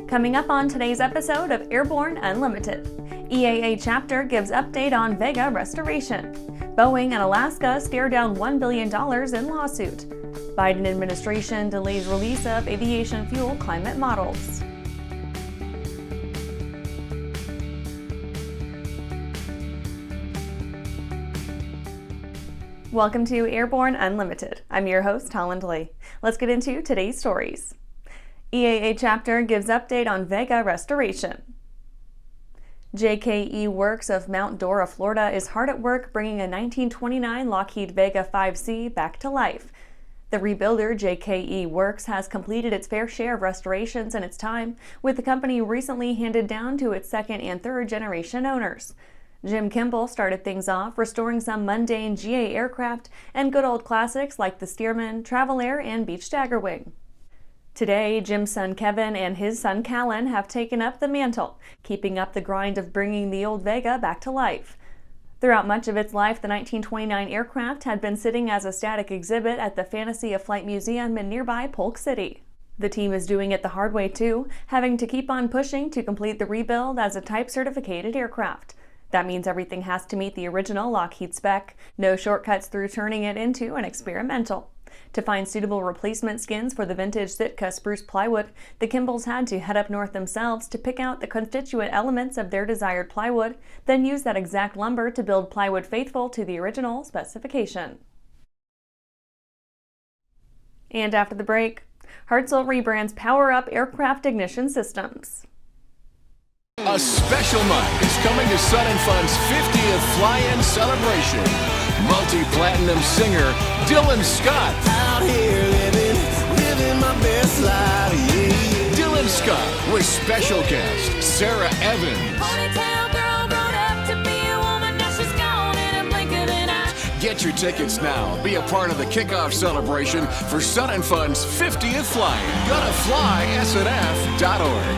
Coming up on today's episode of Airborne-Unlimited, EAA chapter gives update on Vega restoration. Boeing and Alaska stare down $1 billion in lawsuit. Biden administration delays release of aviation fuel climate models. Welcome to Airborne Unlimited. I'm your host, Holland Lee. Let's get into today's stories. EAA chapter gives update on Vega restoration. JKE Works of Mount Dora, Florida is hard at work bringing a 1929 Lockheed Vega 5C back to life. The rebuilder JKE Works has completed its fair share of restorations in its time, with the company recently handed down to its second and third generation owners. Jim Kimball started things off, restoring some mundane GA aircraft and good old classics like the Stearman, Travelair, and Beech Staggerwing. Today, Jim's son Kevin and his son Callan have taken up the mantle, keeping up the grind of bringing the old Vega back to life. Throughout much of its life, the 1929 aircraft had been sitting as a static exhibit at the Fantasy of Flight Museum in nearby Polk City. The team is doing it the hard way too, having to keep on pushing to complete the rebuild as a type-certificated aircraft. That means everything has to meet the original Lockheed spec, no shortcuts through turning it into an experimental. To find suitable replacement skins for the vintage Sitka spruce plywood, the Kimballs had to head up north themselves to pick out the constituent elements of their desired plywood, then use that exact lumber to build plywood faithful to the original specification. And after the break, Hartzell rebrands POWERUP aircraft ignition systems. A special night is coming to Sun & Fun's 50th fly-in celebration. Multi-platinum singer Dylan Scott. Out here living my best life, yeah. Dylan Scott with special guest Sarah Evans. Ponytail girl grown up to be a woman, now she's gone in a blink of an eye. Get your tickets now. Be a part of the kickoff celebration for Sun & Fun's 50th fly-in. Gonna fly SNF.org.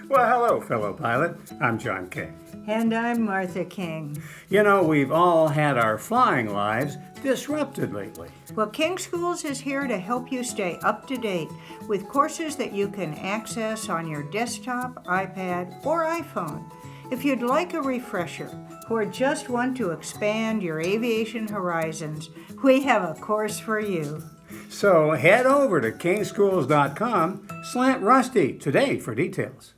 Well, hello, fellow pilot. I'm John King. And I'm Martha King. You know, we've all had our flying lives disrupted lately. Well, King Schools is here to help you stay up to date with courses that you can access on your desktop, iPad, or iPhone. If you'd like a refresher or just want to expand your aviation horizons, we have a course for you. So head over to kingschools.com/rusty today for details.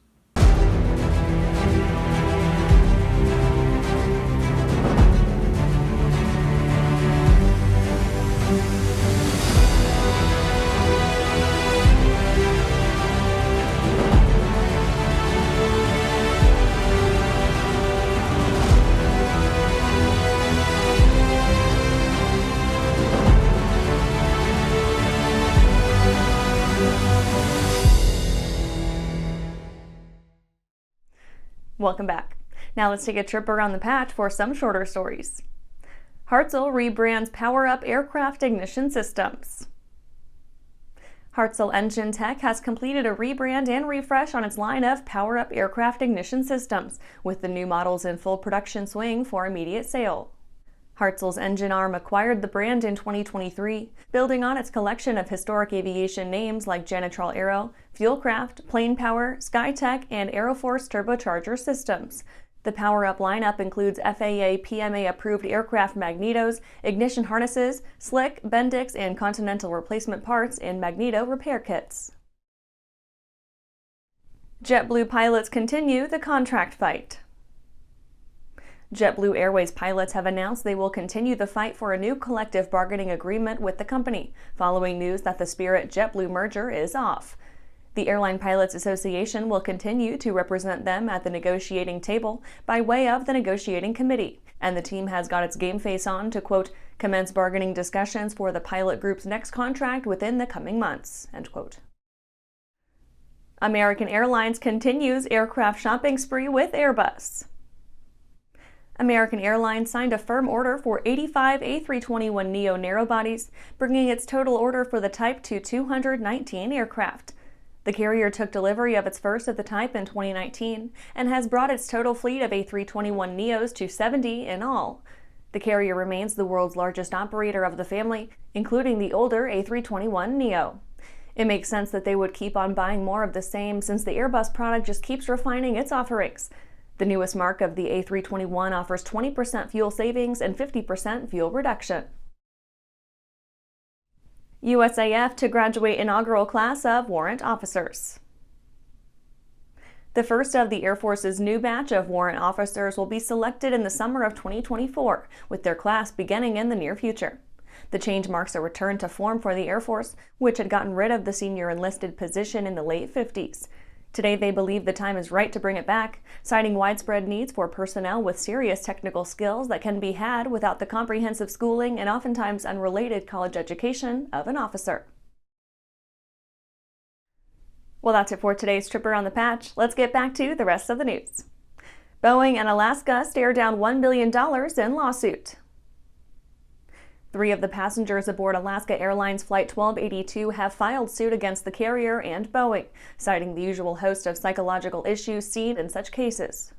Welcome back. Now let's take a trip around the patch for some shorter stories. Hartzell rebrands POWERUP aircraft ignition systems. Hartzell Engine Tech has completed a rebrand and refresh on its line of POWERUP aircraft ignition systems, with the new models in full production swing for immediate sale. Hartzell's engine arm acquired the brand in 2023, building on its collection of historic aviation names like Janitral Aero, Fuelcraft, Plane Power, SkyTech, and Aeroforce turbocharger systems. The POWERUP lineup includes FAA PMA-approved aircraft magnetos, ignition harnesses, slick, Bendix, and Continental replacement parts in magneto repair kits. JetBlue pilots continue the contract fight. JetBlue Airways pilots have announced they will continue the fight for a new collective bargaining agreement with the company, following news that the Spirit-JetBlue merger is off. The Airline Pilots Association will continue to represent them at the negotiating table by way of the negotiating committee, and the team has got its game face on to, quote, commence bargaining discussions for the pilot group's next contract within the coming months, end quote. American Airlines continues aircraft shopping spree with Airbus. American Airlines signed a firm order for 85 A321neo narrowbodies, bringing its total order for the type to 219 aircraft. The carrier took delivery of its first of the type in 2019 and has brought its total fleet of A321neos to 70 in all. The The carrier remains the world's largest operator of the family, including the older A321neo. It makes sense that they would keep on buying more of the same since the Airbus product just keeps refining its offerings. The newest mark of the A321 offers 20% fuel savings and 50% fuel reduction. USAF to graduate inaugural class of warrant officers. The first of the Air Force's new batch of warrant officers will be selected in the summer of 2024, with their class beginning in the near future. The change marks a return to form for the Air Force, which had gotten rid of the senior enlisted position in the late 50s. Today, they believe the time is right to bring it back, citing widespread needs for personnel with serious technical skills that can be had without the comprehensive schooling and oftentimes unrelated college education of an officer. Well, that's it for today's trip around the patch. Let's get back to the rest of the news. Boeing and Alaska stare down $1 billion in lawsuit. 3 of the passengers aboard Alaska Airlines Flight 1282 have filed suit against the carrier and Boeing, citing the usual host of psychological issues seen in such cases.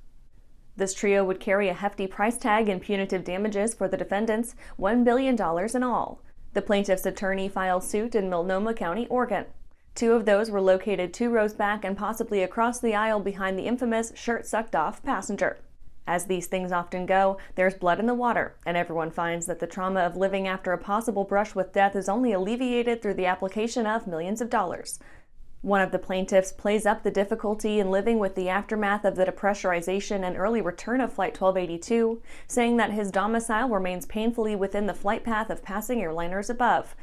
This trio would carry a hefty price tag in punitive damages for the defendants, $1 billion in all. The plaintiff's attorney filed suit in Multnomah County, Oregon. 2 of those were located 2 rows back and possibly across the aisle behind the infamous shirt-sucked-off passenger. As these things often go, there's blood in the water, and everyone finds that the trauma of living after a possible brush with death is only alleviated through the application of millions of dollars. One of the plaintiffs plays up the difficulty in living with the aftermath of the depressurization and early return of Flight 1282, saying that his domicile remains painfully within the flight path of passing airliners above.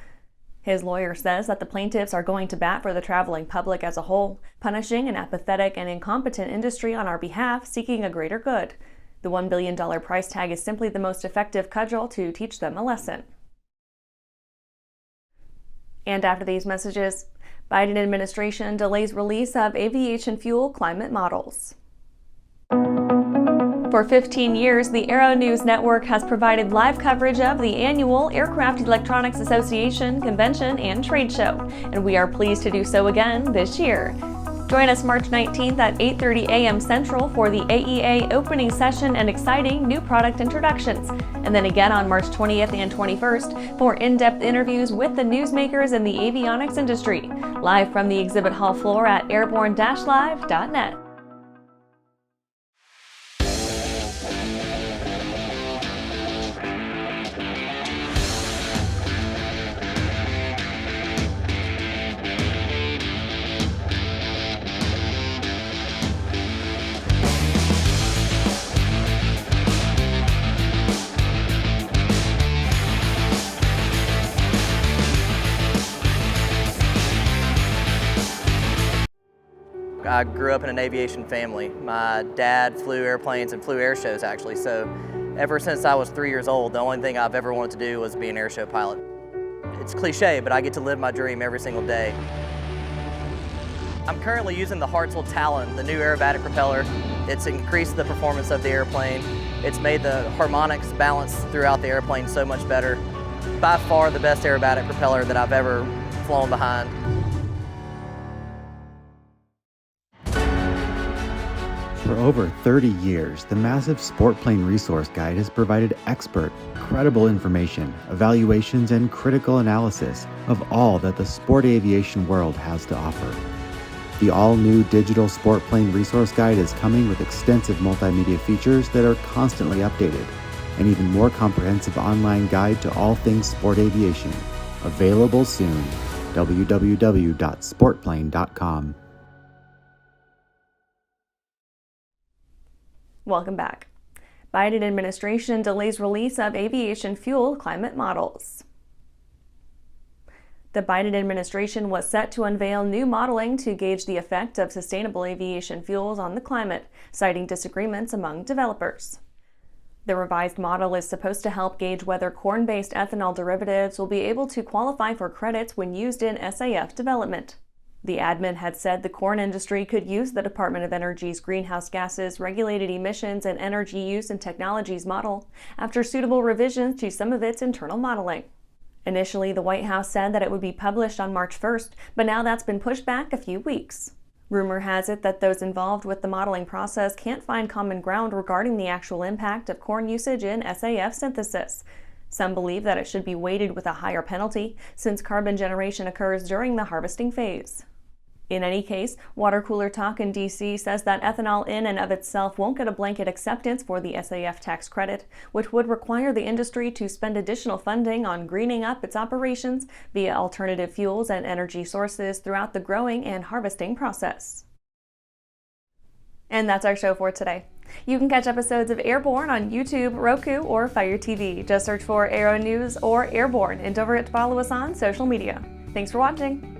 His lawyer says that the plaintiffs are going to bat for the traveling public as a whole, punishing an apathetic and incompetent industry on our behalf, seeking a greater good. The $1 billion price tag is simply the most effective cudgel to teach them a lesson. And after these messages, Biden administration delays release of aviation fuel climate models. For 15 years, the Aero-News network has provided live coverage of the annual Aircraft Electronics Association Convention and Trade Show, and we are pleased to do so again this year. Join us March 19th at 8:30 a.m. Central for the AEA opening session and exciting new product introductions, and then again on March 20th and 21st for in-depth interviews with the newsmakers in the avionics industry, live from the exhibit hall floor at airborne-live.net. I grew up in an aviation family. My dad flew airplanes and flew air shows actually, so ever since I was 3 years old, the only thing I've ever wanted to do was be an air show pilot. It's cliche, but I get to live my dream every single day. I'm currently using the Hartzell Talon, the new aerobatic propeller. It's increased the performance of the airplane. It's made the harmonics balance throughout the airplane so much better. By far the best aerobatic propeller that I've ever flown behind. For over 30 years, the massive Sport Plane Resource Guide has provided expert, credible information, evaluations, and critical analysis of all that the sport aviation world has to offer. The all-new digital Sport Plane Resource Guide is coming with extensive multimedia features that are constantly updated, an even more comprehensive online guide to all things sport aviation. Available soon. www.sportplane.com. Welcome back. Biden administration delays release of aviation fuel climate models. The Biden administration was set to unveil new modeling to gauge the effect of sustainable aviation fuels on the climate, citing disagreements among developers. The revised model is supposed to help gauge whether corn-based ethanol derivatives will be able to qualify for credits when used in SAF development. The admin had said the corn industry could use the Department of Energy's greenhouse gases, regulated emissions, and energy use and technologies model after suitable revisions to some of its internal modeling. Initially, the White House said that it would be published on March 1st, but now that's been pushed back a few weeks. Rumor has it that those involved with the modeling process can't find common ground regarding the actual impact of corn usage in SAF synthesis. Some believe that it should be weighted with a higher penalty, since carbon generation occurs during the harvesting phase. In any case, water cooler talk in D.C. says that ethanol in and of itself won't get a blanket acceptance for the SAF tax credit, which would require the industry to spend additional funding on greening up its operations via alternative fuels and energy sources throughout the growing and harvesting process. And that's our show for today. You can catch episodes of Airborne on YouTube, Roku, or Fire TV. Just search for Aero-News or Airborne, and don't forget to follow us on social media. Thanks for watching.